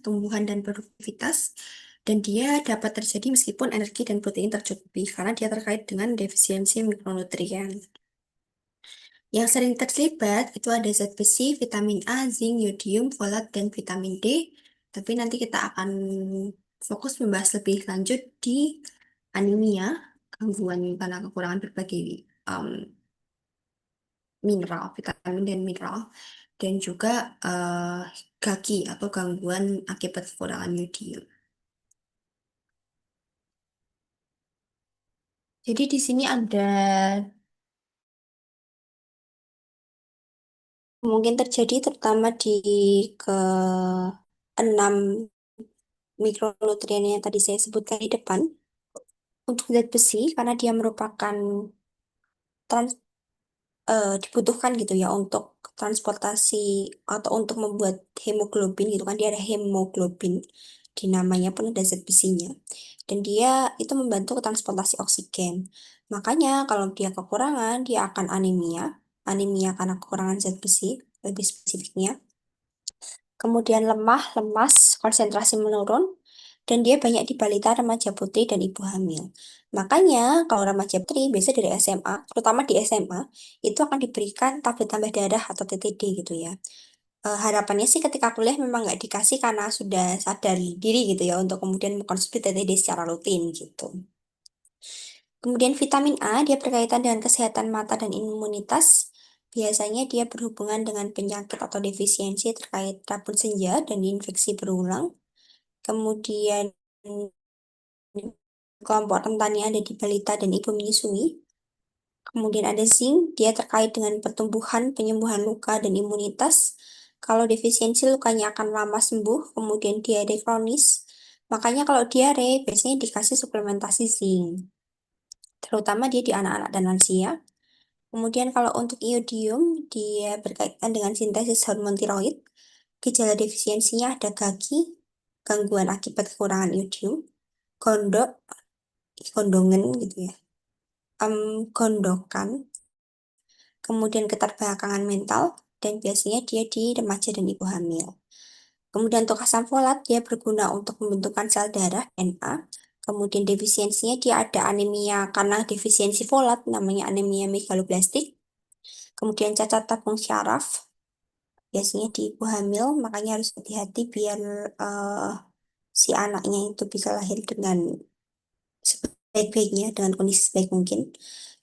pertumbuhan dan produktivitas, dan dia dapat terjadi meskipun energi dan protein tercukupi, karena dia terkait dengan defisiensi mikronutrien. Yang sering terlibat itu ada zat besi, vitamin A, zinc, yodium, folat, dan vitamin D. Tapi nanti kita akan fokus membahas lebih lanjut di anemia, gangguan karena kekurangan berbagai um, mineral, vitamin dan mineral, dan juga GAGI atau gangguan akibat kekurangan yodium. Jadi di sini ada mungkin terjadi terutama di ke 6 mikronutrien yang tadi saya sebutkan di depan. Untuk zat besi, karena dia merupakan dibutuhkan gitu ya untuk transportasi atau untuk membuat hemoglobin gitu kan, dia ada hemoglobin di namanya pun ada zat besinya, dan dia itu membantu transportasi oksigen. Makanya kalau dia kekurangan dia akan anemia, anemia karena kekurangan zat besi lebih spesifiknya. Kemudian lemah, lemas, konsentrasi menurun, dan dia banyak di balita, remaja putri, dan ibu hamil. Makanya kalau remaja putri biasa dari SMA, terutama di SMA, itu akan diberikan tablet tambah darah atau TTD gitu ya. Harapannya sih ketika kuliah memang nggak dikasih karena sudah sadar diri gitu ya untuk kemudian mengkonsumsi TTD secara rutin gitu. Kemudian vitamin A, dia berkaitan dengan kesehatan mata dan imunitas. Biasanya dia berhubungan dengan penyakit atau defisiensi terkait rabun senja dan infeksi berulang. Kemudian kelompok rentannya ada di balita dan ibu menyusui. Kemudian ada zinc, dia terkait dengan pertumbuhan, penyembuhan luka, dan imunitas. Kalau defisiensi lukanya akan lama sembuh, kemudian diare kronis. Makanya kalau diare biasanya dikasih suplementasi zinc, terutama dia di anak-anak dan lansia. Kemudian kalau untuk iodium, dia berkaitan dengan sintesis hormon tiroid. Gejala defisiensinya ada gagi, gangguan akibat kekurangan iodium, gondok, gondongan gitu ya, gondokan, kemudian keterbelakangan mental, dan biasanya dia di remaja dan ibu hamil. Kemudian untuk asam folat, dia berguna untuk pembentukan sel darah Na. Kemudian defisiensinya dia ada anemia karena defisiensi folat, namanya anemia megaloblastik. Kemudian cacat tabung syaraf, biasanya di ibu hamil, makanya harus hati-hati biar eh, si anaknya itu bisa lahir dengan sebaik-baiknya, dengan kondisi sebaik mungkin.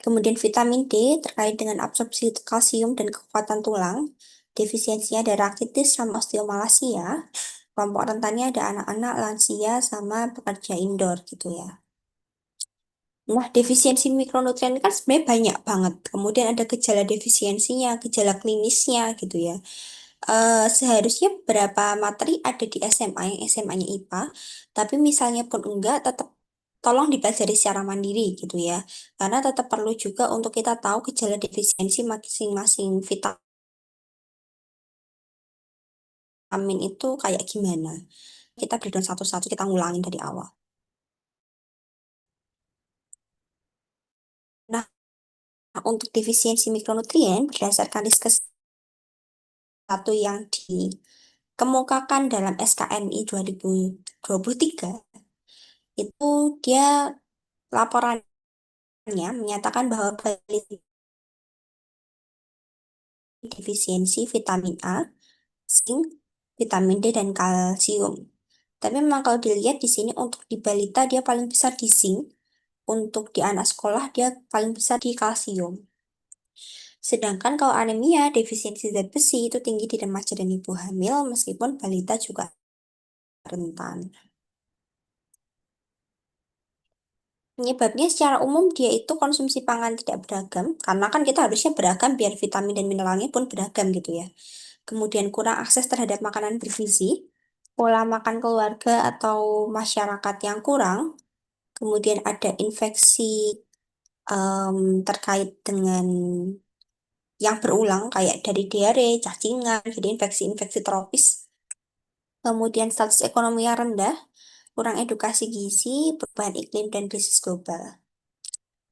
Kemudian vitamin D terkait dengan absorpsi kalsium dan kekuatan tulang. Defisiensinya ada rakitis sama osteomalacia. Kelompok rentannya ada anak-anak, lansia, sama pekerja indoor gitu ya. Nah, defisiensi mikronutrien ini kan sebenarnya banyak banget. Kemudian ada gejala defisiensinya, gejala klinisnya gitu ya. Seharusnya berapa materi ada di SMA yang SMA-nya IPA, tapi misalnya pun enggak, tetap tolong dipelajari secara mandiri gitu ya. Karena tetap perlu juga untuk kita tahu gejala defisiensi masing-masing vitamin itu kayak gimana. Kita breakdown satu-satu, kita ngulangin dari awal. Nah, untuk defisiensi mikronutrien berdasarkan risk satu yang dikemukakan dalam SKNI 2023, itu dia laporannya menyatakan bahwa balita defisiensi vitamin A, zinc, vitamin D, dan kalsium. Tapi memang kalau dilihat di sini untuk di balita dia paling besar di zinc, untuk di anak sekolah dia paling besar di kalsium. Sedangkan kalau anemia, defisiensi zat besi itu tinggi di remaja dan ibu hamil, meskipun balita juga rentan. Penyebabnya secara umum dia itu konsumsi pangan tidak beragam, karena kan kita harusnya beragam biar vitamin dan mineralnya pun beragam gitu ya. Kemudian kurang akses terhadap makanan bergizi, pola makan keluarga atau masyarakat yang kurang, kemudian ada infeksi terkait dengan yang berulang kayak dari diare, cacingan, jadi infeksi-infeksi tropis. Kemudian status ekonomi yang rendah, kurang edukasi gizi, perubahan iklim, dan krisis global.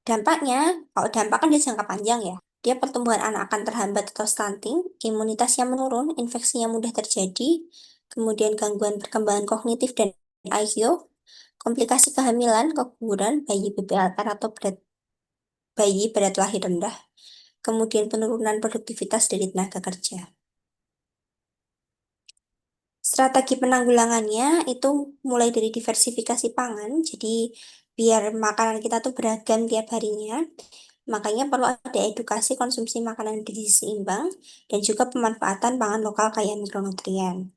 Dampaknya, kalau dampak kan dia jangka panjang ya. Dia pertumbuhan anak akan terhambat atau stunting, imunitasnya menurun, infeksinya mudah terjadi, kemudian gangguan perkembangan kognitif dan IQ, komplikasi kehamilan, keguguran, bayi BPLR atau bayi berat lahir rendah, kemudian penurunan produktivitas dari tenaga kerja. Strategi penanggulangannya itu mulai dari diversifikasi pangan, jadi biar makanan kita tuh beragam tiap harinya. Makanya perlu ada edukasi konsumsi makanan bergizi seimbang dan juga pemanfaatan pangan lokal kaya mikronutrien.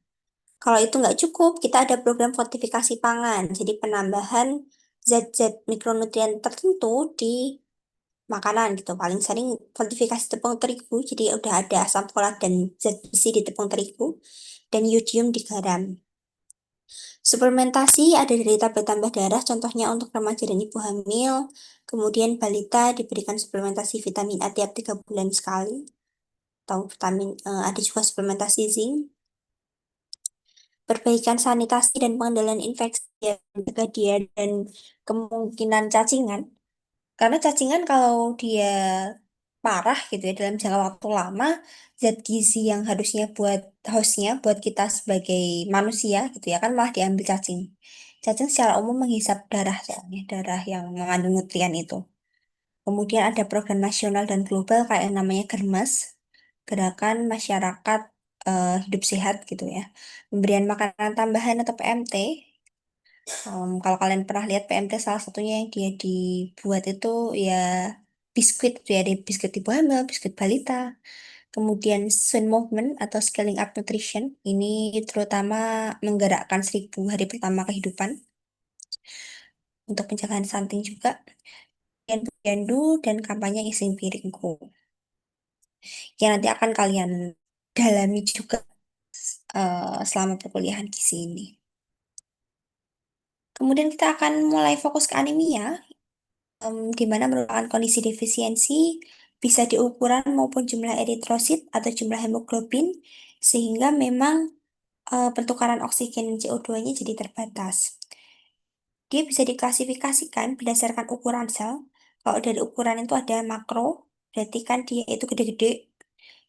Kalau itu nggak cukup, kita ada program fortifikasi pangan, jadi penambahan zat-zat mikronutrien tertentu di makanan gitu. Paling sering fortifikasi tepung terigu, jadi udah ada asam folat dan zat besi di tepung terigu dan yodium di garam. Suplementasi ada dari tablet tambah darah, contohnya untuk remaja dan ibu hamil. Kemudian balita diberikan suplementasi vitamin A tiap 3 bulan sekali. Atau ada juga suplementasi zinc. Perbaikan sanitasi dan pengendalian infeksi ya, mencegah dia dan kemungkinan cacingan. Karena cacingan kalau dia parah gitu ya dalam jangka waktu lama, zat gizi yang harusnya buat hostnya, buat kita sebagai manusia gitu ya kan malah diambil cacing. Cacing secara umum menghisap darah soalnya, darah yang mengandung nutrien itu. Kemudian ada program nasional dan global kayak yang namanya GERMAS, Gerakan Masyarakat Hidup Sehat gitu ya. Pemberian makanan tambahan atau PMT. Kalau kalian pernah lihat PMT salah satunya yang dia dibuat itu ya biskuit gitu ya, ada biskuit ibu hamil, biskuit balita. Kemudian Swing Movement atau Scaling Up Nutrition ini terutama menggerakkan 1.000 hari pertama kehidupan untuk pencegahan stunting juga. Dan Yandu dan kampanye isi piringku yang nanti akan kalian dalami juga selama perkuliahan gizi ini. Kemudian kita akan mulai fokus ke anemia, di mana merupakan kondisi defisiensi bisa di ukuran maupun jumlah eritrosit atau jumlah hemoglobin, sehingga memang pertukaran oksigen CO2-nya jadi terbatas. Dia bisa diklasifikasikan berdasarkan ukuran sel. Kalau dari ukuran itu ada makro, berarti kan dia itu gede-gede.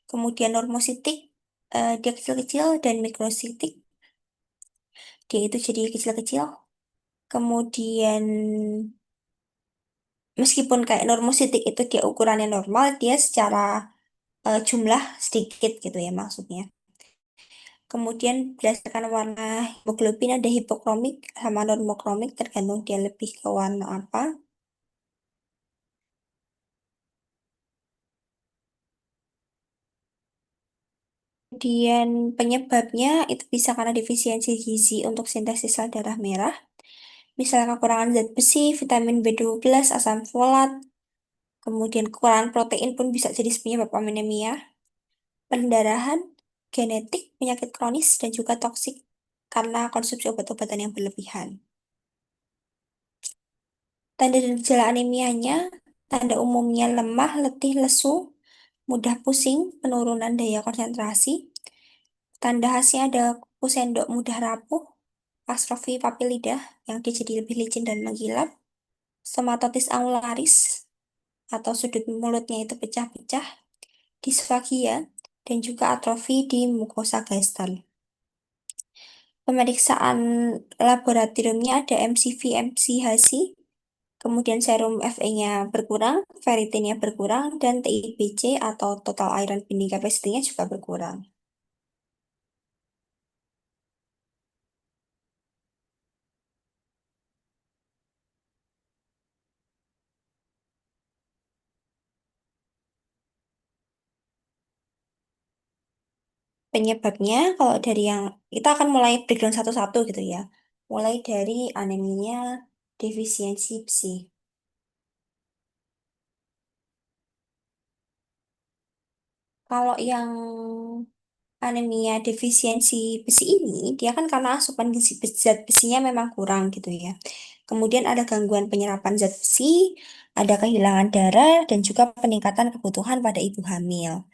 Kemudian normositik, dia kecil-kecil, dan mikrositik, dia itu jadi kecil-kecil. Kemudian meskipun kayak normositik itu dia ukurannya normal, dia secara jumlah sedikit gitu ya maksudnya. Kemudian berdasarkan warna hemoglobin ada hipokromik sama normokromik tergantung dia lebih ke warna apa. Kemudian penyebabnya itu bisa karena defisiensi gizi untuk sintesis sel darah merah. Misalnya kekurangan zat besi, vitamin B12, asam folat, kemudian kekurangan protein pun bisa jadi penyebab anemia. Pendarahan, genetik, penyakit kronis, dan juga toksik karena konsumsi obat-obatan yang berlebihan. Tanda dan gejala anemianya, tanda umumnya lemah, letih, lesu, mudah pusing, penurunan daya konsentrasi. Tanda khasnya ada kuku sendok mudah rapuh, atrofi papilidah yang dia jadi lebih licin dan mengkilap, stomatitis angularis atau sudut mulutnya itu pecah-pecah, disfagia, dan juga atrofi di mukosa gestal. Pemeriksaan laboratoriumnya ada MCV, MCHC, kemudian serum Fe-nya berkurang, ferritinnya berkurang, dan TIBC atau total iron binding capacity-nya juga berkurang. Penyebabnya, kalau dari yang, kita akan mulai breakdown satu-satu gitu ya. Mulai dari anemia defisiensi besi. Kalau yang anemia defisiensi besi ini, dia kan karena asupan gizi zat besinya memang kurang gitu ya. Kemudian ada gangguan penyerapan zat besi, ada kehilangan darah, dan juga peningkatan kebutuhan pada ibu hamil.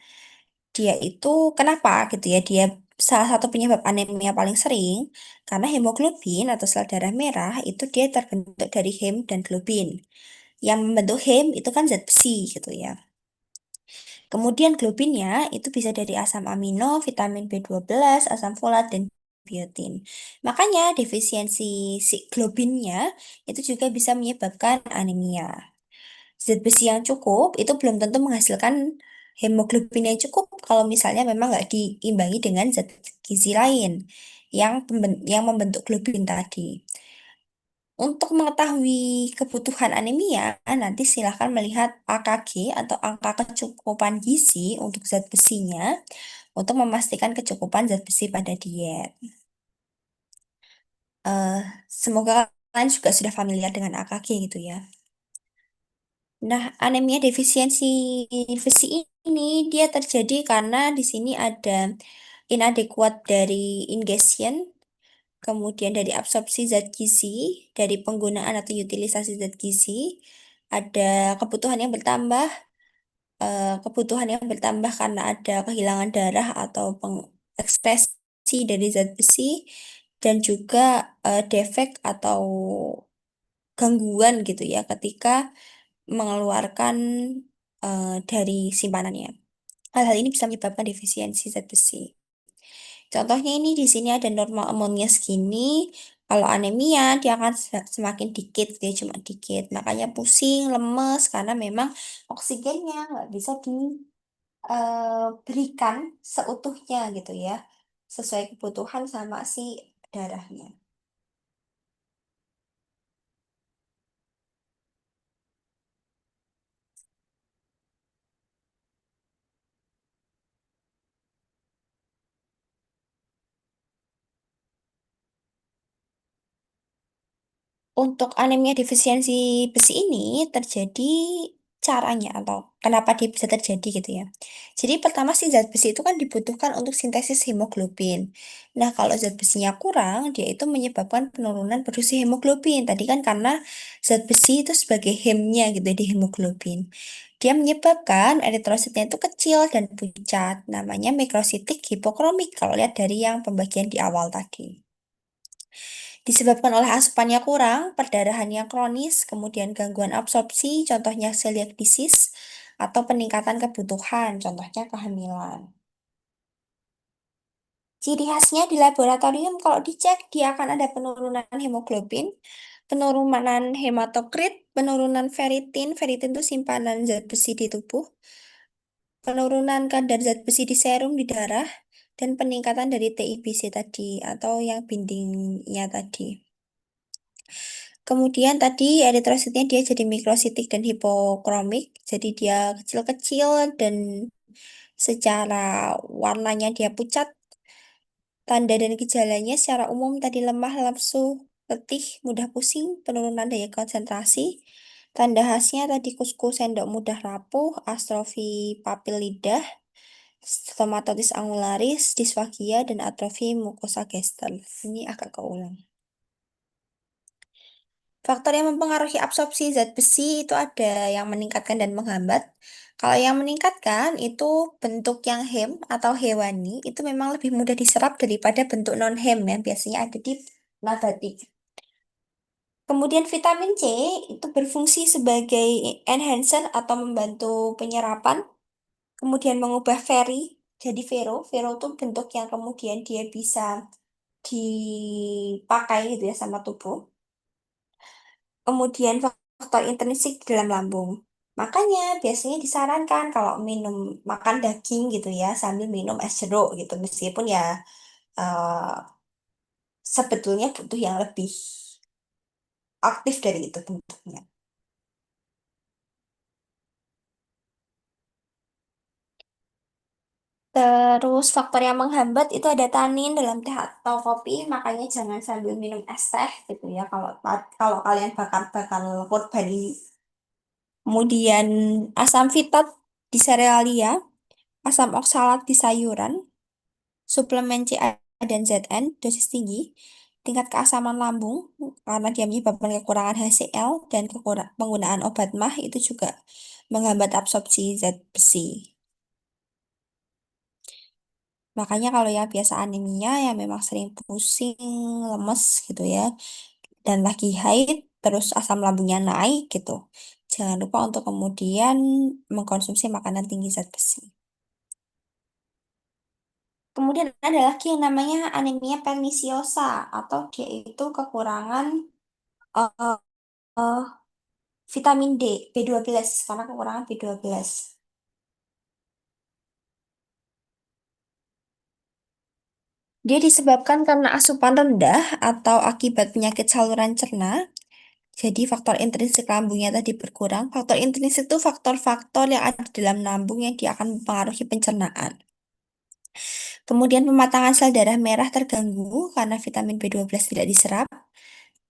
Dia itu kenapa gitu ya? Dia salah satu penyebab anemia paling sering karena hemoglobin atau sel darah merah itu dia terbentuk dari hem dan globin. Yang membentuk hem itu kan zat besi gitu ya. Kemudian globinnya itu bisa dari asam amino, vitamin B12, asam folat, dan biotin. Makanya defisiensi si globinnya itu juga bisa menyebabkan anemia. Zat besi yang cukup itu belum tentu menghasilkan hemoglobin yang cukup kalau misalnya memang nggak diimbangi dengan zat gizi lain yang membentuk globin tadi. Untuk mengetahui kebutuhan anemia, nanti silahkan melihat AKG atau angka kecukupan gizi untuk zat besinya untuk memastikan kecukupan zat besi pada diet. Eh, Semoga kalian juga sudah familiar dengan AKG gitu ya. Nah, anemia defisiensi besi ini dia terjadi karena di sini ada inadequate dari ingestion, kemudian dari absorpsi zat gizi, dari penggunaan atau utilisasi zat gizi, ada kebutuhan yang bertambah, kebutuhan yang bertambah karena ada kehilangan darah atau pengekspresi dari zat besi, dan juga defek atau gangguan gitu ya ketika mengeluarkan dari simpanannya. Hal-hal ini bisa menyebabkan defisiensi zat besi. Contohnya ini di sini ada normal amonia segini. Kalau anemia dia akan semakin dikit, dia cuma dikit. Makanya pusing, lemes karena memang oksigennya nggak bisa diberikan seutuhnya gitu ya, sesuai kebutuhan sama si darahnya. Untuk anemia defisiensi besi ini terjadi caranya atau kenapa dia bisa terjadi gitu ya. Jadi pertama sih zat besi itu kan dibutuhkan untuk sintesis hemoglobin. Nah, kalau zat besinya kurang, dia itu menyebabkan penurunan produksi hemoglobin. Tadi kan karena zat besi itu sebagai hemnya gitu ya di hemoglobin. Dia menyebabkan eritrositnya itu kecil dan pucat. Namanya mikrositik hipokromik kalau lihat dari yang pembagian di awal tadi. Disebabkan oleh asupannya kurang, perdarahan yang kronis, kemudian gangguan absorpsi, contohnya celiac disease, atau peningkatan kebutuhan, contohnya kehamilan. Ciri khasnya di laboratorium, kalau dicek, dia akan ada penurunan hemoglobin, penurunan hematokrit, penurunan ferritin, ferritin itu simpanan zat besi di tubuh, penurunan kadar zat besi di serum di darah, dan peningkatan dari TIBC tadi, atau yang bindingnya tadi. Kemudian tadi eritrositnya dia jadi mikrositik dan hipokromik, jadi dia kecil-kecil dan secara warnanya dia pucat. Tanda dan gejalanya secara umum tadi lemah, lesu, letih, mudah pusing, penurunan daya konsentrasi. Tanda khasnya tadi kuskus sendok mudah rapuh, atrofi papil lidah, stomatosis angularis, disfagia, dan atrofi mukosa gestal. Ini agak keulang. Faktor yang mempengaruhi absorpsi zat besi itu ada yang meningkatkan dan menghambat. Kalau yang meningkatkan itu bentuk yang hem atau hewani itu memang lebih mudah diserap daripada bentuk non-hem yang biasanya ada di nabati. Kemudian vitamin C itu berfungsi sebagai enhancer atau membantu penyerapan, kemudian mengubah jadi Vero itu bentuk yang kemudian dia bisa dipakai gitu ya sama tubuh. Kemudian faktor intrinsik di dalam lambung. Makanya biasanya disarankan kalau makan daging gitu ya sambil minum es jeruk gitu. Meskipun ya eh, sebetulnya butuh yang lebih aktif dari itu bentuknya. Terus faktor yang menghambat itu ada tanin dalam teh atau kopi, makanya jangan sambil minum es teh gitu ya kalau kalian bakal korban ini. Kemudian asam fitat di serealia, asam oksalat di sayuran, suplemen CA dan ZN dosis tinggi, tingkat keasaman lambung karena dia menyebabkan kekurangan HCl dan penggunaan obat mah itu juga menghambat absorpsi zat besi. Makanya kalau yang biasa anemia yang memang sering pusing, lemes gitu ya, dan lagi haid, terus asam lambungnya naik gitu. Jangan lupa untuk kemudian mengkonsumsi makanan tinggi zat besi. Kemudian ada lagi yang namanya anemia perniciosa atau dia itu kekurangan eh, eh, vitamin D, B12 karena kekurangan B12. Dia disebabkan karena asupan rendah atau akibat penyakit saluran cerna. Jadi faktor intrinsik lambungnya tadi berkurang. Faktor intrinsik itu faktor-faktor yang ada di dalam lambung yang dia akan mempengaruhi pencernaan. Kemudian pematangan sel darah merah terganggu karena vitamin B12 tidak diserap.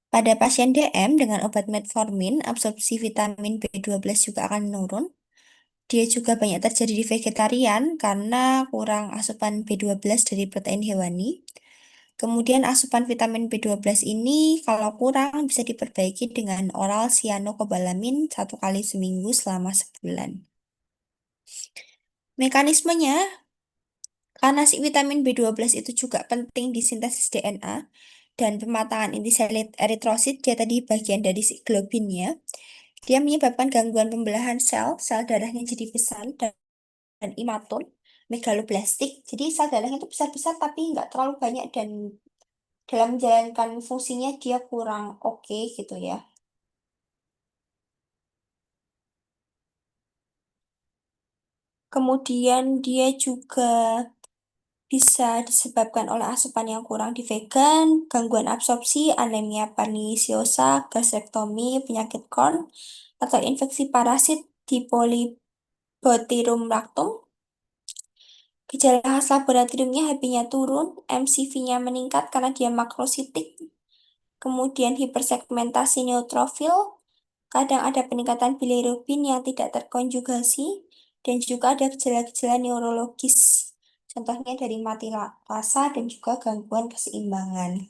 Pada pasien DM dengan obat metformin, absorpsi vitamin B12 juga akan menurun. Dia juga banyak terjadi di vegetarian karena kurang asupan B12 dari protein hewani. Kemudian asupan vitamin B12 ini kalau kurang bisa diperbaiki dengan oral cyanocobalamin 1 kali seminggu selama sebulan. Mekanismenya, karena si vitamin B12 itu juga penting di sintesis DNA dan pematangan inti sel eritrosit, dia tadi bagian dari si globinnya, dia menyebabkan gangguan pembelahan sel, sel darahnya jadi besar dan imatur, megaloblastik. Jadi sel darahnya itu besar-besar tapi nggak terlalu banyak dan dalam menjalankan fungsinya dia kurang oke gitu ya. Kemudian dia juga bisa disebabkan oleh asupan yang kurang di vegan, gangguan absorpsi, anemia perniciosa, gastrektomi, penyakit Crohn, atau infeksi parasit di Polybotyrum lactum. Gejala khas laboratoriumnya HB-nya turun, MCV-nya meningkat karena dia makrositik, kemudian hipersegmentasi neutrofil, kadang ada peningkatan bilirubin yang tidak terkonjugasi, dan juga ada gejala-gejala neurologis. Contohnya dari mati rasa dan juga gangguan keseimbangan.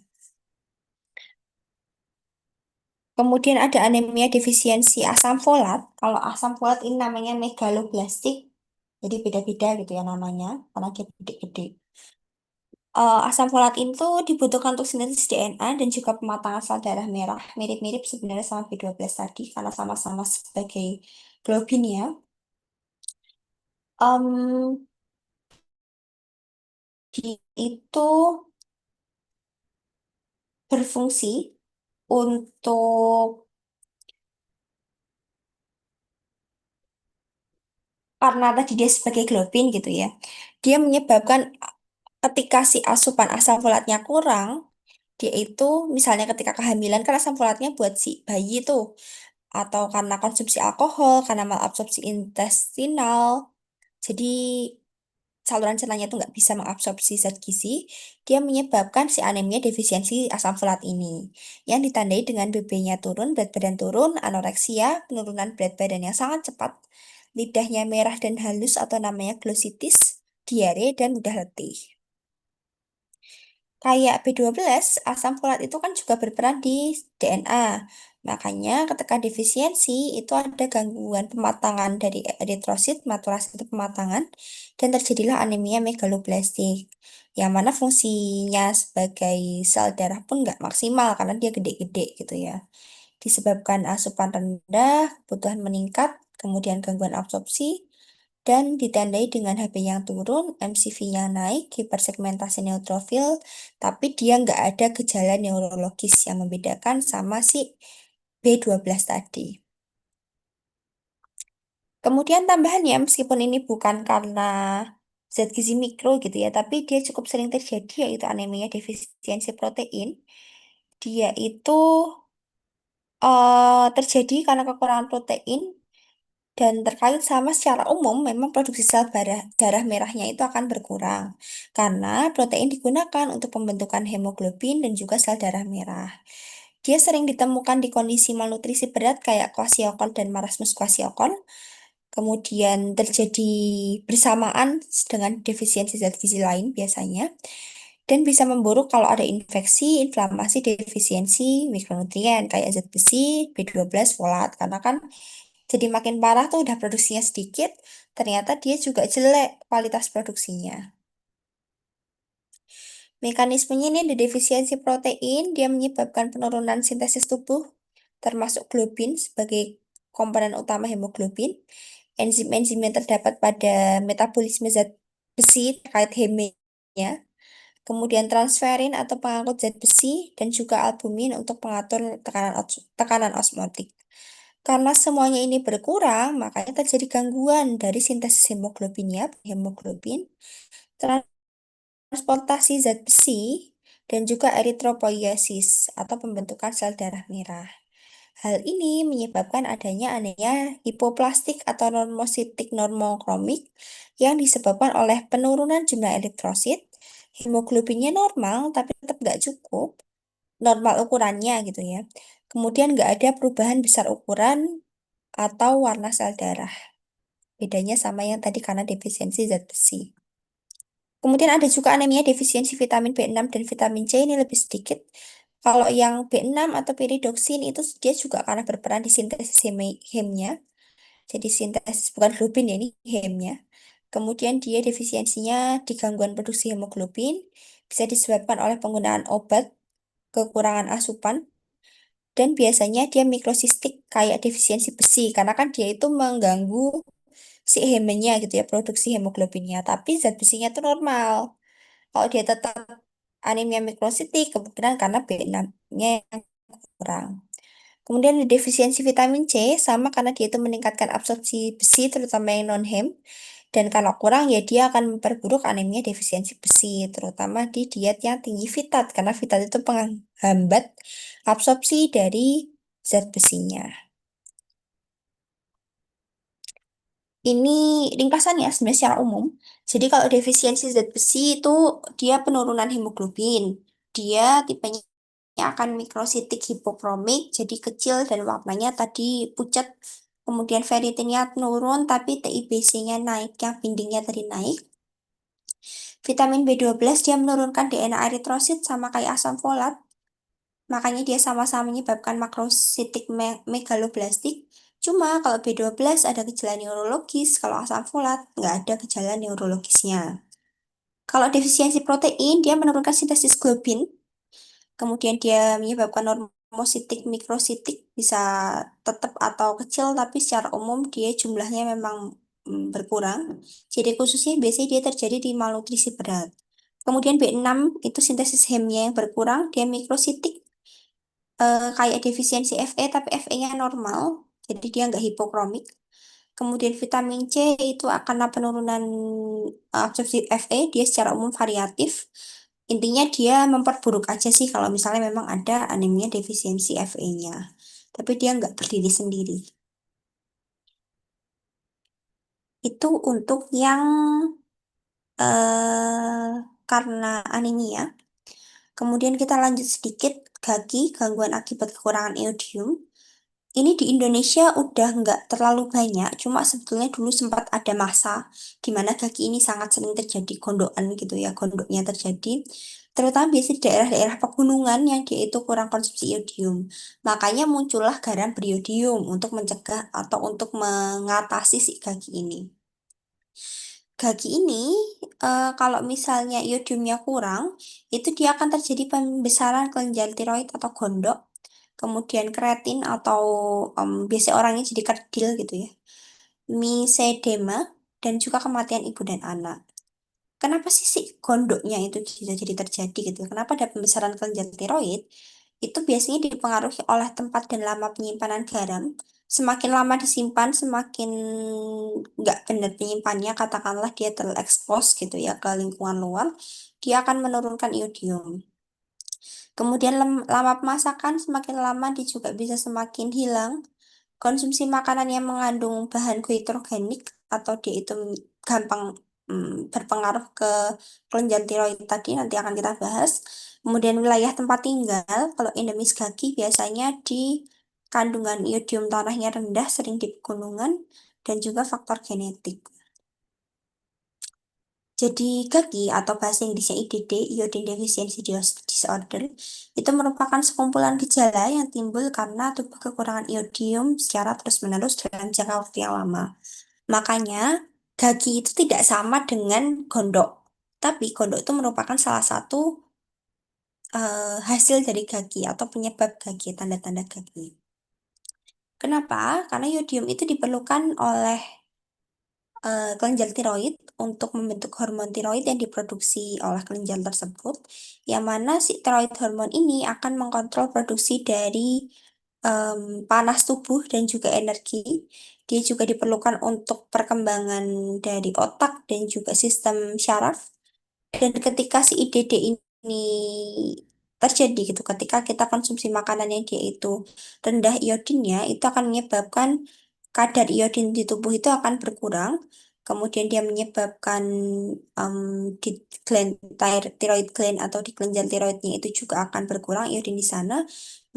Kemudian ada anemia defisiensi asam folat. Kalau asam folat ini namanya megaloblastik, jadi beda-beda gitu ya namanya, karena dia gede-gede. Asam folat itu dibutuhkan untuk sintesis DNA dan juga pematangan sel darah merah. Mirip-mirip sebenarnya sama B12 tadi, karena sama-sama sebagai globin ya. Em, itu berfungsi untuk, karena tadi dia sebagai globin gitu ya, dia menyebabkan ketika si asupan asam folatnya kurang, dia itu misalnya ketika kehamilan kan asam folatnya buat si bayi tuh, atau karena konsumsi alkohol, karena malabsorpsi intestinal, jadi saluran cernanya itu nggak bisa mengabsorpsi zat gizi, dia menyebabkan si anemia defisiensi asam folat ini, yang ditandai dengan BB-nya turun, berat badan turun, anoreksia, penurunan berat badan yang sangat cepat, lidahnya merah dan halus atau namanya glossitis, diare, dan mudah letih. Kayak B12, asam folat itu kan juga berperan di DNA. Makanya ketika defisiensi itu ada gangguan pematangan dari eritrosit, maturasi itu pematangan, dan terjadilah anemia megaloblastik. Yang mana fungsinya sebagai sel darah pun nggak maksimal karena dia gede-gede gitu ya. Disebabkan asupan rendah, kebutuhan meningkat, kemudian gangguan absorpsi, dan ditandai dengan HB yang turun, MCV-nya naik, hipersegmentasi neutrofil, tapi dia nggak ada gejala neurologis yang membedakan sama si B12 tadi. Kemudian tambahannya, meskipun ini bukan karena zat gizi mikro gitu ya, tapi dia cukup sering terjadi yaitu anemia defisiensi protein. Dia itu terjadi karena kekurangan protein dan terkait sama secara umum memang produksi sel darah merahnya itu akan berkurang karena protein digunakan untuk pembentukan hemoglobin dan juga sel darah merah. Dia sering ditemukan di kondisi malnutrisi berat kayak kwashiorkor dan marasmus kwashiorkor. Kemudian terjadi bersamaan dengan defisiensi zat gizi lain biasanya. Dan bisa memburuk kalau ada infeksi, inflamasi, defisiensi mikronutrien kayak zat besi, B12, folat. Karena kan jadi makin parah tuh udah produksinya sedikit, ternyata dia juga jelek kualitas produksinya. Mekanismenya ini ada defisiensi protein, dia menyebabkan penurunan sintesis tubuh, termasuk globin sebagai komponen utama hemoglobin. Enzim-enzim yang terdapat pada metabolisme zat besi terkait heme kemudian transferin atau pengangkut zat besi, dan juga albumin untuk pengatur tekanan osmotik. Karena semuanya ini berkurang, makanya terjadi gangguan dari sintesis hemoglobinnya, hemoglobin, transportasi zat besi, dan juga eritropoiesis atau pembentukan sel darah merah. Hal ini menyebabkan adanya anemia hipoplastik atau normositik normokromik yang disebabkan oleh penurunan jumlah eritrosit, hemoglobinnya normal tapi tetap nggak cukup, normal ukurannya gitu ya. Kemudian nggak ada perubahan besar ukuran atau warna sel darah. Bedanya sama yang tadi karena defisiensi zat besi. Kemudian ada juga anemia defisiensi vitamin B6 dan vitamin C, ini lebih sedikit. Kalau yang B6 atau piridoksin itu dia juga karena berperan di sintesis hemnya. Jadi sintesis bukan globin ya, ini hemnya. Kemudian dia defisiensinya di gangguan produksi hemoglobin, bisa disebabkan oleh penggunaan obat, kekurangan asupan, dan biasanya dia mikrosistik kayak defisiensi besi, karena kan dia itu mengganggu si hemenya gitu ya, produksi hemoglobinnya. Tapi zat besinya itu normal. Kalau dia tetap anemia mikrositik, kemungkinan karena B6-nya yang kurang. Kemudian ada defisiensi vitamin C, sama karena dia itu meningkatkan absorpsi besi, terutama yang non-hem. Dan kalau kurang, ya dia akan memperburuk anemia defisiensi besi, terutama di diet yang tinggi fitat, karena fitat itu penghambat absorpsi dari zat besinya. Ini ringkasannya sebenarnya secara umum. Jadi kalau defisiensi zat besi itu dia penurunan hemoglobin. Dia tipenya akan mikrositik hipokromik, jadi kecil dan warnanya tadi pucat. Kemudian ferritinnya turun, tapi TIBC-nya naik, yang bindingnya tadi naik. Vitamin B12 dia menurunkan DNA eritrosit sama kayak asam folat. Makanya dia sama-sama menyebabkan makrositik megaloblastik. Cuma kalau B12 ada gejala neurologis, kalau asam folat nggak ada gejala neurologisnya. Kalau defisiensi protein, dia menurunkan sintesis globin, kemudian dia menyebabkan normositik, mikrositik, bisa tetap atau kecil, tapi secara umum dia jumlahnya memang berkurang. Jadi khususnya biasanya dia terjadi di malnutrisi berat. Kemudian B6 itu sintesis hemnya yang berkurang, dia mikrositik, kayak defisiensi Fe, tapi Fe-nya normal, jadi dia nggak hipokromik. Kemudian vitamin C itu karena penurunan absorpsi Fe, dia secara umum variatif. Intinya dia memperburuk aja sih kalau misalnya memang ada anemia defisiensi Fe-nya. Tapi dia nggak berdiri sendiri. Itu untuk yang karena anemia. Kemudian kita lanjut sedikit, GAGI, gangguan akibat kekurangan iodium. Ini di Indonesia udah nggak terlalu banyak, cuma sebetulnya dulu sempat ada masa di mana kaki ini sangat sering terjadi gondokan gitu ya, gondoknya terjadi. Terutama biasanya di daerah-daerah pegunungan yang dia itu kurang konsumsi iodium. Makanya muncullah garam beriodium untuk mencegah atau untuk mengatasi si kaki ini. Kaki ini, kalau misalnya iodiumnya kurang, itu dia akan terjadi pembesaran kelenjar tiroid atau gondok, kemudian kreatin atau biasanya orangnya jadi kerdil gitu ya, misedema, dan juga kematian ibu dan anak. Kenapa sih si gondoknya itu bisa jadi terjadi gitu? Kenapa ada pembesaran kelenjar tiroid? Itu biasanya dipengaruhi oleh tempat dan lama penyimpanan garam. Semakin lama disimpan, semakin nggak benar penyimpannya, katakanlah dia terekspos gitu ya ke lingkungan luar, dia akan menurunkan iodium. Kemudian lama pemasakan, semakin lama dia juga bisa semakin hilang. Konsumsi makanan yang mengandung bahan goitrogenik atau dia itu gampang berpengaruh ke kelenjar tiroid tadi, nanti akan kita bahas. Kemudian wilayah tempat tinggal, kalau endemis gagi biasanya di kandungan iodium tanahnya rendah, sering di pegunungan, dan juga faktor genetik. Jadi GAGI atau bahasa Inggrisnya IDD, Iodine Deficiency Disorder, itu merupakan sekumpulan gejala yang timbul karena tubuh kekurangan iodium secara terus-menerus dalam jangka waktu yang lama. Makanya GAGI itu tidak sama dengan gondok, tapi gondok itu merupakan salah satu hasil dari GAGI atau penyebab GAGI, tanda-tanda GAGI. Kenapa? Karena iodium itu diperlukan oleh kelenjar tiroid untuk membentuk hormon tiroid yang diproduksi oleh kelenjar tersebut, yang mana si tiroid hormon ini akan mengkontrol produksi dari panas tubuh dan juga energi. Dia juga diperlukan untuk perkembangan dari otak dan juga sistem syaraf. Dan ketika si IDD ini terjadi gitu, ketika kita konsumsi makanan yang dia itu rendah iodinnya, itu akan menyebabkan kadar iodin di tubuh itu akan berkurang. Kemudian dia menyebabkan em, di gland thyroid gland atau di kelenjar tiroidnya itu juga akan berkurang iodin di sana.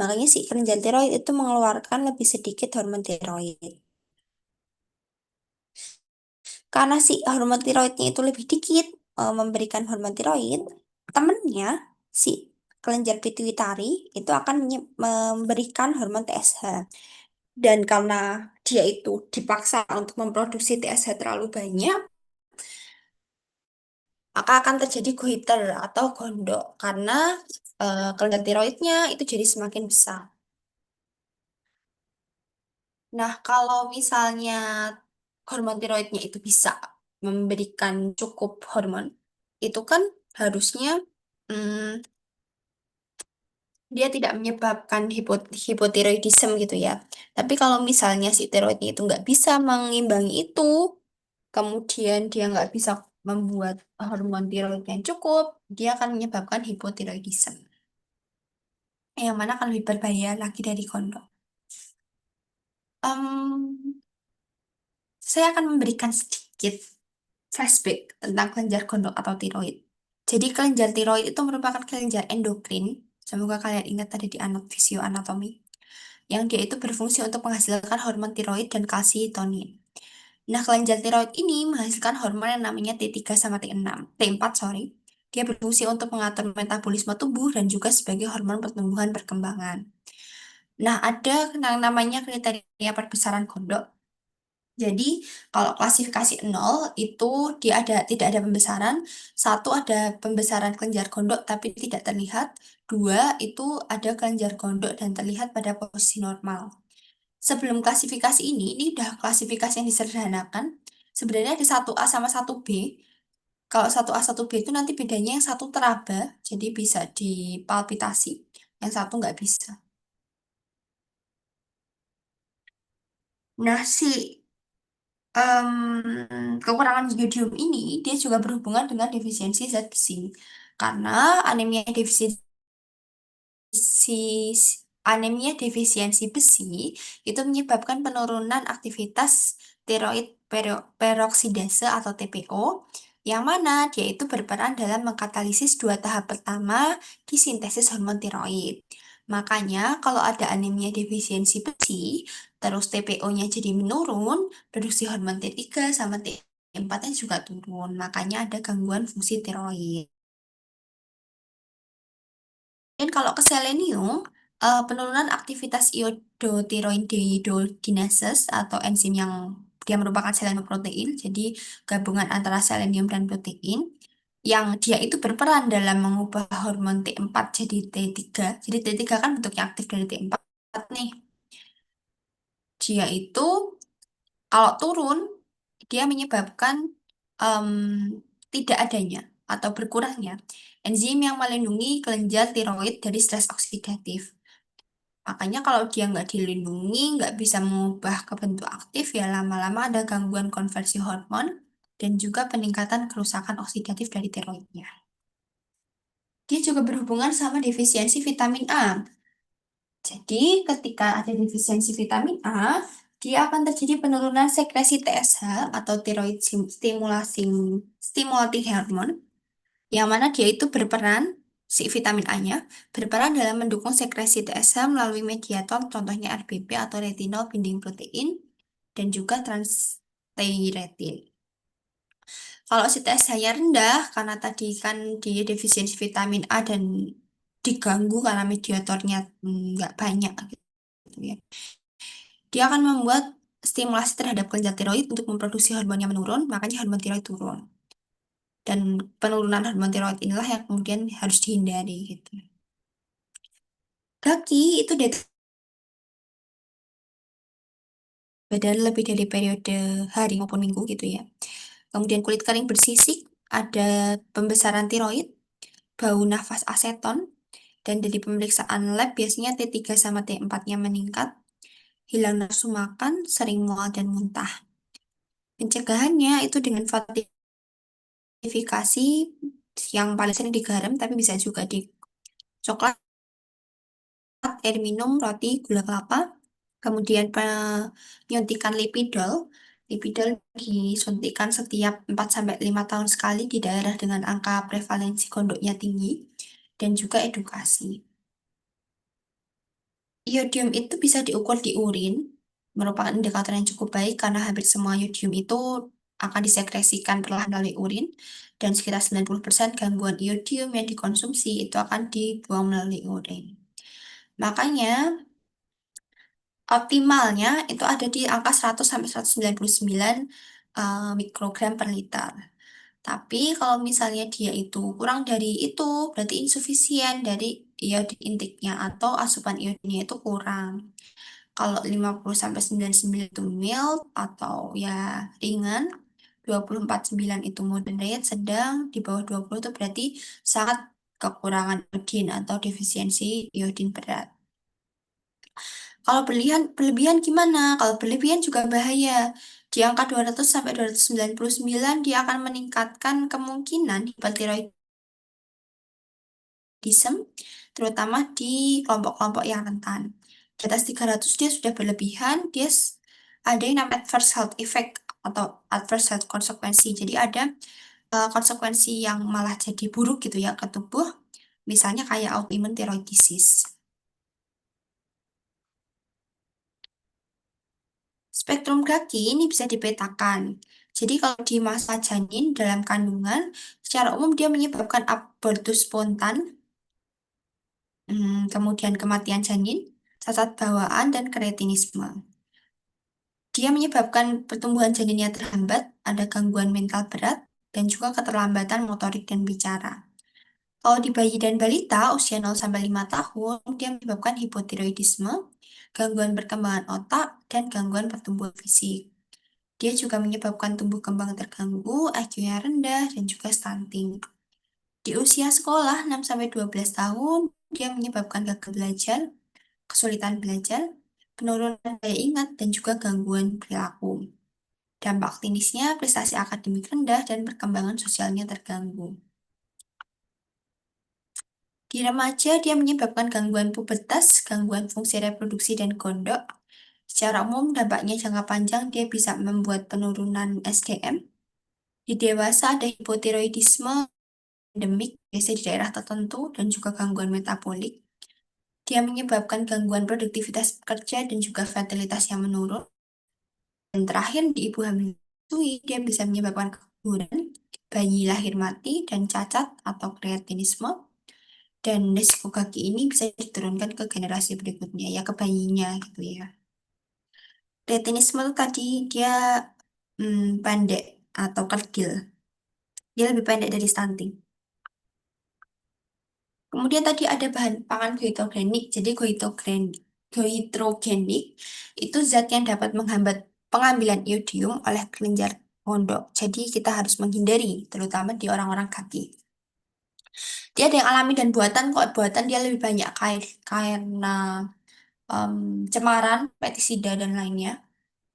Makanya si kelenjar tiroid itu mengeluarkan lebih sedikit hormon tiroid. Karena si hormon tiroidnya itu lebih dikit memberikan hormon tiroid, temennya si kelenjar pituitari itu akan memberikan hormon TSH. Dan karena dia itu dipaksa untuk memproduksi TSH terlalu banyak, maka akan terjadi goiter atau gondok karena kelenjar tiroidnya itu jadi semakin besar. Nah, kalau misalnya hormon tiroidnya itu bisa memberikan cukup hormon, itu kan harusnya mm, dia tidak menyebabkan hipotiroidisme gitu ya. Tapi kalau misalnya si tiroidnya itu nggak bisa mengimbangi itu, kemudian dia nggak bisa membuat hormon tiroid yang cukup, dia akan menyebabkan hipotiroidisme, yang mana akan lebih berbahaya lagi dari kondom. Em, saya akan memberikan sedikit flashback tentang kelenjar gondok atau tiroid. Jadi kelenjar tiroid itu merupakan kelenjar endokrin. Semoga kalian ingat tadi di anak fisioanatomi. Yang dia itu berfungsi untuk menghasilkan hormon tiroid dan kalsitonin. Nah, kelenjar tiroid ini menghasilkan hormon yang namanya T3 sama T6, T4, sorry. Dia berfungsi untuk mengatur metabolisme tubuh dan juga sebagai hormon pertumbuhan perkembangan. Nah, ada yang namanya kriteria perbesaran gondok. Jadi, kalau klasifikasi 0 itu dia tidak ada pembesaran. Satu ada pembesaran kelenjar gondok tapi tidak terlihat. Dua itu ada kelenjar gondok dan terlihat pada posisi normal. Sebelum klasifikasi ini udah klasifikasi yang disederhanakan. Sebenarnya ada satu a sama satu b. Kalau satu a satu b itu nanti bedanya yang satu teraba, jadi bisa dipalpitasi. Yang satu nggak bisa. Nah, si kekurangan yodium ini dia juga berhubungan dengan defisiensi zat besi. Karena anemia defisiensi anemia defisiensi besi itu menyebabkan penurunan aktivitas tiroid peroksidase atau TPO, yang mana dia itu berperan dalam mengkatalisis dua tahap pertama di sintesis hormon tiroid. Makanya kalau ada anemia defisiensi besi, terus TPO-nya jadi menurun, produksi hormon T3 sama T4-nya juga turun. Makanya ada gangguan fungsi tiroid. Dan kalau ke selenium, penurunan aktivitas iodotiroid dehydrogenases atau enzim yang dia merupakan selenoprotein, jadi gabungan antara selenium dan protein, yang dia itu berperan dalam mengubah hormon T4 jadi T3. Jadi T3 kan bentuknya aktif dari T4 nih. Dia itu kalau turun, dia menyebabkan em, tidak adanya atau berkurangnya enzim yang melindungi kelenjar tiroid dari stres oksidatif. Makanya kalau dia nggak dilindungi, nggak bisa mengubah ke bentuk aktif, ya lama-lama ada gangguan konversi hormon dan juga peningkatan kerusakan oksidatif dari tiroidnya. Dia juga berhubungan sama defisiensi vitamin A. Jadi, ketika ada defisiensi vitamin A, dia akan terjadi penurunan sekresi TSH atau thyroid stimulating hormone, yang mana dia itu berperan, si vitamin A-nya, berperan dalam mendukung sekresi TSH melalui mediator, contohnya RBP atau retinol binding protein, dan juga transthyretin. Kalau si TSH-nya rendah, karena tadi kan dia defisiensi vitamin A dan diganggu karena mediatornya nggak banyak gitu ya. Dia akan membuat stimulasi terhadap kelenjar tiroid untuk memproduksi hormonnya menurun, makanya hormon tiroid turun. Dan penurunan hormon tiroid inilah yang kemudian harus dihindari gitu. Kaki itu beda lebih dari periode hari maupun minggu gitu ya. kemudian kulit kering bersisik, ada pembesaran tiroid, bau nafas aseton, dan dari pemeriksaan lab biasanya T3 sama T4-nya meningkat, hilang nafsu makan, sering mual dan muntah. Pencegahannya itu dengan fortifikasi yang paling sering di garam, tapi bisa juga di coklat, air minum, roti, gula kelapa. Kemudian penyuntikan lipidol. Lipidol disuntikan setiap 4 sampai 5 tahun sekali di daerah dengan angka prevalensi kondoknya tinggi. Dan juga edukasi. Iodium itu bisa diukur di urin, merupakan indikator yang cukup baik karena hampir semua iodium itu akan disekresikan perlahan melalui urin, dan sekitar 90% gangguan iodium yang dikonsumsi itu akan dibuang melalui urin. Makanya optimalnya itu ada di angka 100 sampai 199 mikrogram per liter. Tapi kalau misalnya dia itu kurang dari itu, berarti insufisien dari iodine intake-nya atau asupan iodinnya itu kurang. Kalau 50 sampai 99 itu mild atau ya ringan, 24,9 itu moderate, sedang di bawah 20 itu berarti sangat kekurangan iodin atau defisiensi iodin berat. Kalau berlebihan gimana? Kalau berlebihan juga bahaya. Di angka 200 sampai 299 dia akan meningkatkan kemungkinan hipertiroidisme, terutama di kelompok-kelompok yang rentan. Di atas 300 dia sudah berlebihan, ada yang namanya adverse health effect atau adverse health konsekuensi. Jadi ada konsekuensi yang malah jadi buruk gitu ya ke tubuh, misalnya kayak autoimmune thyroid disease. Spektrum kaki ini bisa dipetakan. Jadi kalau di masa janin dalam kandungan, secara umum dia menyebabkan abortus spontan, kemudian kematian janin, cacat bawaan, dan kretinisme. Dia menyebabkan pertumbuhan janinnya terhambat, ada gangguan mental berat, dan juga keterlambatan motorik dan bicara. Kalau di bayi dan balita usia 0 sampai 5 tahun, dia menyebabkan hipotiroidisme, gangguan perkembangan otak, dan gangguan pertumbuhan fisik. Dia juga menyebabkan tumbuh kembang terganggu, IQ-nya rendah, dan juga stunting. Di usia sekolah 6 sampai 12 tahun, dia menyebabkan gagal belajar, kesulitan belajar, penurunan daya ingat, dan juga gangguan perilaku. Dampak klinisnya prestasi akademik rendah dan perkembangan sosialnya terganggu. Di remaja, dia menyebabkan gangguan pubertas, gangguan fungsi reproduksi, dan gondok. Secara umum, dampaknya jangka panjang dia bisa membuat penurunan SDM. Di dewasa ada hipotiroidisme endemik, biasanya di daerah tertentu, dan juga gangguan metabolik. Dia menyebabkan gangguan produktivitas kerja dan juga fertilitas yang menurun. Dan terakhir, di ibu hamil menyusui, dia bisa menyebabkan keguguran, bayi lahir mati, dan cacat atau kreatinisme. Dan risiko kaki ini bisa diturunkan ke generasi berikutnya, ya ke bayinya gitu ya. Kreatinisme itu tadi dia pendek atau kerdil. Dia lebih pendek dari stunting. Kemudian tadi ada bahan pangan goitrogenik. Jadi goitrogenik itu zat yang dapat menghambat pengambilan iodium oleh kelenjar pondok. Jadi kita harus menghindari, terutama di orang-orang kaki. Dia ada yang alami dan buatan, kok buatan dia lebih banyak karena cemaran, pestisida dan lainnya.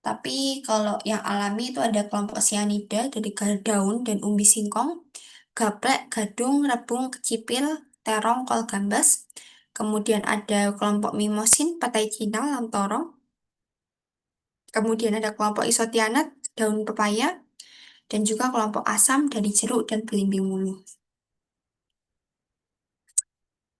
Tapi kalau yang alami itu ada kelompok cyanida dari daun dan umbi singkong, gaplek, gadung, rebung, kecipil, terong, kol gambas. Kemudian ada kelompok mimosin, petai Cina, lamtoro. Kemudian ada kelompok isotianat, daun pepaya, dan juga kelompok asam dari jeruk dan belimbing wuluh.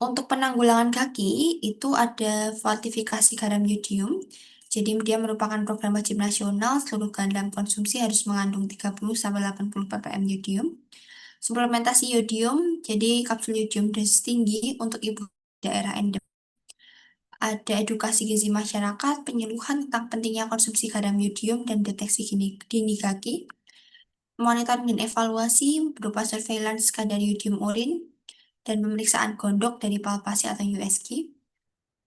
Untuk penanggulangan kaki, itu ada fortifikasi garam yodium. Jadi dia merupakan program wajib nasional, seluruh garam konsumsi harus mengandung 30 sampai 80 ppm yodium. Suplementasi yodium, jadi kapsul yodium dosis tinggi untuk ibu daerah endem. Ada edukasi gizi masyarakat, penyuluhan tentang pentingnya konsumsi garam yodium dan deteksi dini kaki. Monitoring dan evaluasi berupa surveillance kadar yodium urin dan pemeriksaan gondok dari palpasi atau USG.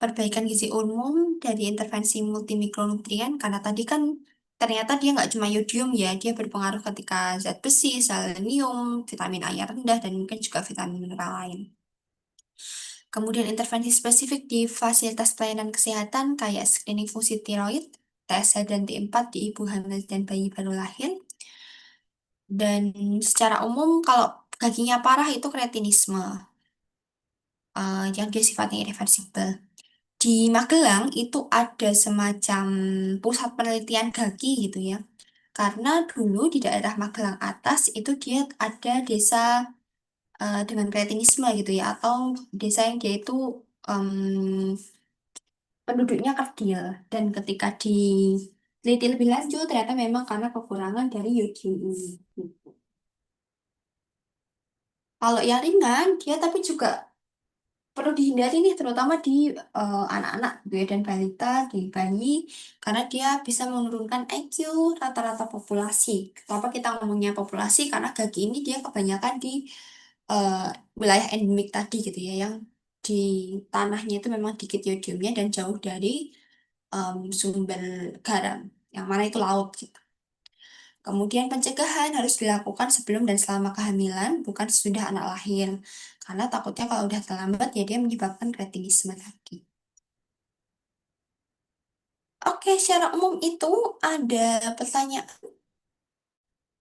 Perbaikan gizi umum dari intervensi multimikronutrien, karena tadi kan Ternyata dia nggak cuma yodium ya, dia berpengaruh ketika zat besi, selenium, vitamin A yang rendah, dan mungkin juga vitamin mineral lain. Kemudian intervensi spesifik di fasilitas pelayanan kesehatan kayak screening fungsi tiroid, tes dan T4 di ibu hamil dan bayi baru lahir. Dan secara umum kalau gaginya parah itu kretinisme, yang dia sifatnya irreversibel. Di Magelang itu ada semacam pusat penelitian gagi gitu ya. Karena dulu di daerah Magelang atas itu dia ada desa dengan kretinisme gitu ya, atau desa yang dia itu penduduknya kerdil. Dan ketika diteliti lebih lanjut ternyata memang karena kekurangan dari yodium ini. Kalau yang ringan dia tapi juga perlu dihindari nih terutama di anak-anak gitu ya dan balita di bayi karena dia bisa menurunkan IQ rata-rata populasi. Kenapa kita ngomongnya populasi? Karena gagi ini dia kebanyakan di eh, wilayah endemik tadi gitu ya yang di tanahnya itu memang dikit yodiumnya dan jauh dari sumber garam yang mana itu laut gitu. Kemudian pencegahan harus dilakukan sebelum dan selama kehamilan, bukan sesudah anak lahir. Karena takutnya kalau udah terlambat ya dia menyebabkan kretinisme tadi. Oke, secara umum itu ada pertanyaan.